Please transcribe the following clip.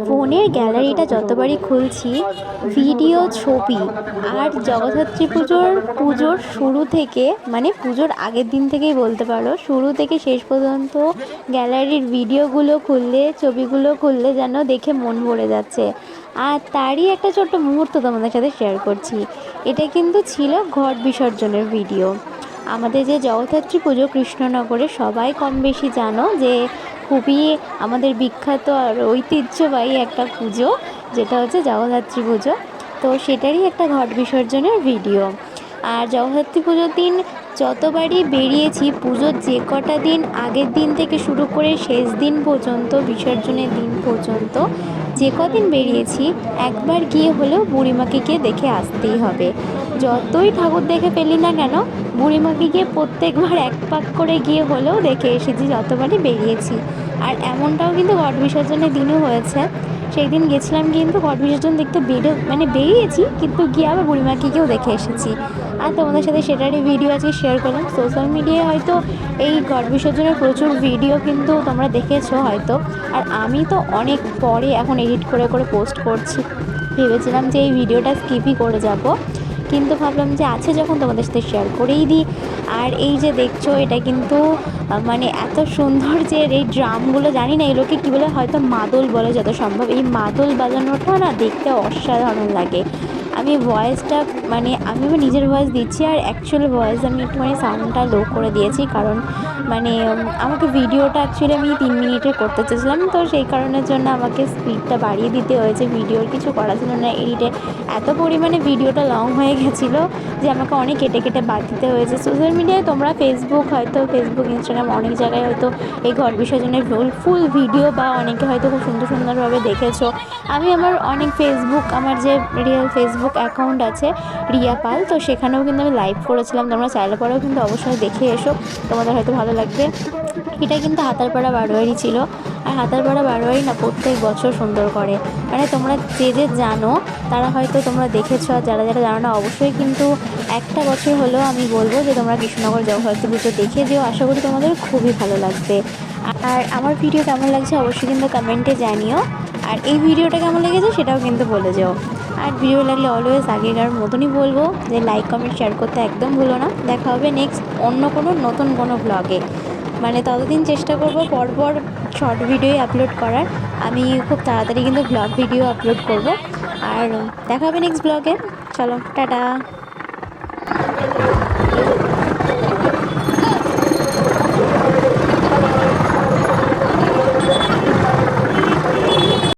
ফোনের গ্যালারিটা যতবারই খুলছি ভিডিও, ছবি আর জগদ্ধাত্রী পুজোর শুরু থেকে, মানে পুজোর আগের দিন থেকেই বলতে পারো, শুরু থেকে শেষ পর্যন্ত গ্যালারির ভিডিওগুলো খুললে, ছবিগুলো খুললে যেন দেখে মন ভরে যাচ্ছে। আর তারই একটা ছোট্ট মুহূর্ত তোমাদের সাথে শেয়ার করছি। এটা কিন্তু ছিল ঘট বিসর্জনের ভিডিও। আমাদের যে জগদ্ধাত্রী পুজো কৃষ্ণনগরে সবাই কম বেশি জানো যে খুবই আমাদের বিখ্যাত আর ঐতিহ্যবাহী একটা পুজো, যেটা হচ্ছে জগদ্ধাত্রী পুজো। তো সেটারই একটা ঘট বিসর্জনের ভিডিও। আর জগদ্ধাত্রী পুজোর দিন যতবারই বেরিয়েছি, পুজোর যে কটা দিন আগের দিন থেকে শুরু করে শেষ দিন পর্যন্ত, বিসর্জনের দিন পর্যন্ত যে কদিন বেরিয়েছি, একবার গিয়ে হলেও বুড়িমাকে গিয়ে দেখে আসতেই হবে। যতই ঠাকুর দেখে ফেলি না কেন, বুড়িমাকে গিয়ে প্রত্যেকবার এক পাক করে গিয়ে হলেও দেখে এসেছি যতবারই বেরিয়েছি। আর এমনটাও কিন্তু ঘট বিসর্জনের দিনও হয়েছে। সেই দিন গেছিলাম কিন্তু ঘট বিসর্জন দেখতে, বেরিয়েছি কিন্তু গিয়ে আবার বুড়িমাকে গিয়েও দেখে এসেছি। আর তোমাদের সাথে সেটারই ভিডিও আজকে শেয়ার করলাম। সোশ্যাল মিডিয়ায় হয়তো এই ঘট বিসর্জনের প্রচুর ভিডিও কিন্তু তোমরা দেখেছো হয়তো। আর আমি তো অনেক পরে এখন এডিট করে করে পোস্ট করছি। ভেবেছিলাম যে এই ভিডিওটা স্কিপই করে যাব, কিন্তু ভাবলাম যে আছে যখন তোমাদের সাথে শেয়ার করেই দিই। আর এই যে দেখছো, এটা কিন্তু মানে এত সুন্দর যে এই ড্রামগুলো, জানি না এগুলোকে কী বলে, হয়তো মাদল বলে যত সম্ভব। এই মাদল বাজানোটা না দেখতে অসাধারণ লাগে। আমি ভয়েসটা, মানে আমি আমার নিজের ভয়েস দিচ্ছি, আর অ্যাকচুয়াল ভয়েস আমি একটুখানি সাউন্ডটা লো করে দিয়েছি, কারণ মানে আমাকে ভিডিওটা অ্যাকচুয়ালি আমি 3 মিনিটের করতে চেয়েছিলাম, তো সেই কারণের জন্য আমাকে স্পিডটা বাড়িয়ে দিতে হয়েছে। ভিডিওর কিছু করা ছিল না এডিটে, এত পরিমাণে ভিডিওটা লং হয়ে গেছিলো যে আমাকে অনেক কেটে কেটে বাদ দিতে হয়েছে। সোশ্যাল মিডিয়ায় তোমরা ফেসবুক, ইনস্টাগ্রাম অনেক জায়গায় হয়তো এই ঘট বিসর্জনের ফুল ভিডিও বা অনেকে হয়তো খুব সুন্দর সুন্দরভাবে দেখেছো। আমি আমার অনেক আমার যে রিয়েল ফেসবুক অ্যাকাউন্ট আছে রিয়া পাল, তো সেখানেও কিন্তু আমি লাইভ করেছিলাম। তোমরা চাইলে পরেও কিন্তু অবশ্যই দেখে এসো, তোমাদের হয়তো ভালো লাগবে। এটা কিন্তু হাতারপাড়া বারোয়ারি ছিল। আর হাতারপাড়া বারোয়ারি না প্রত্যেক বছর সুন্দর করে, মানে তোমরা যে জানো তারা হয়তো তোমরা দেখেছো, আর যারা যারা জানো না অবশ্যই কিন্তু একটা বছর হলেও আমি বলবো যে তোমরা কৃষ্ণনগর জগদ্ধাত্রী পুজো দেখে যেও। আশা করি তোমাদের খুবই ভালো লাগবে। আর আমার ভিডিও কেমন লাগছে অবশ্যই কিন্তু কমেন্টে জানিও। আর এই ভিডিওটা কেমন লেগেছে সেটাও কিন্তু বলে যেও। আর ভিডিও লাগলে অলওয়েজ আগেকার মতনই বলবো যে লাইক, কমেন্ট, শেয়ার করতে একদম ভুলো না। দেখা হবে নেক্সট অন্য কোনো নতুন কোনো ব্লগে। মানে ততদিন চেষ্টা করব পরপর শর্ট ভিডিও আপলোড করার। আমি খুব তাড়াতাড়ি কিন্তু ব্লগ ভিডিও আপলোড করব। আর দেখা হবে নেক্সট ব্লগে। চলো, টাটা।